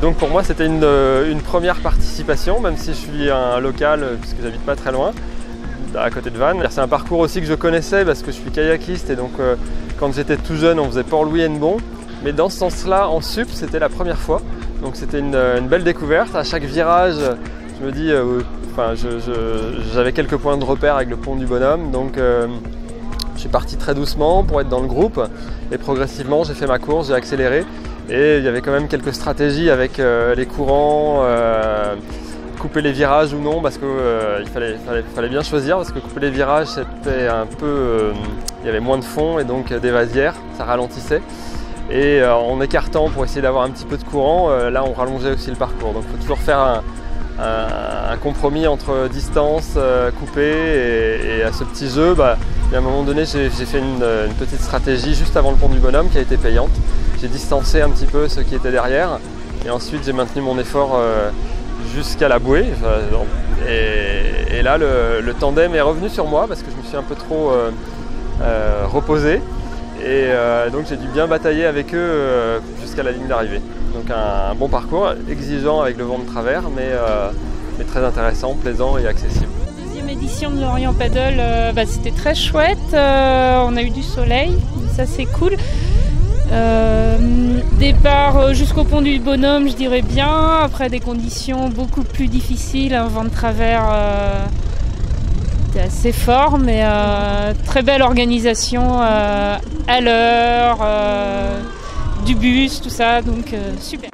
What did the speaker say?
Donc pour moi c'était une première participation, même si je suis un local puisque j'habite pas très loin, à côté de Vannes. C'est un parcours aussi que je connaissais parce que je suis kayakiste et donc quand j'étais tout jeune on faisait Port-Louis-Hennebont. Mais dans ce sens-là, en sup, c'était la première fois. Donc c'était une belle découverte. À chaque virage, je me dis, j'avais quelques points de repère avec le pont du Bonhomme. Donc je suis parti très doucement pour être dans le groupe. Et progressivement, j'ai fait ma course, j'ai accéléré. Et il y avait quand même quelques stratégies avec les courants, couper les virages ou non, parce qu'il fallait bien choisir, parce que couper les virages, c'était un peu... il y avait moins de fond et donc des vasières, ça ralentissait. Et en écartant pour essayer d'avoir un petit peu de courant, là on rallongeait aussi le parcours. Donc il faut toujours faire un compromis entre distance, coupée et à ce petit jeu, à un moment donné j'ai fait une petite stratégie juste avant le pont du Bonhomme qui a été payante. J'ai distancé un petit peu ceux qui étaient derrière et ensuite j'ai maintenu mon effort jusqu'à la bouée. Et là le tandem est revenu sur moi parce que je me suis un peu trop reposé. Et donc j'ai dû bien batailler avec eux jusqu'à la ligne d'arrivée. Donc un bon parcours, exigeant avec le vent de travers, mais très intéressant, plaisant et accessible. Deuxième édition de l'Orient Paddle, c'était très chouette, on a eu du soleil, ça c'est cool. Départ jusqu'au pont du Bonhomme, je dirais bien, après des conditions beaucoup plus difficiles, un vent de travers assez fort, mais très belle organisation à l'heure, du bus, tout ça, donc super.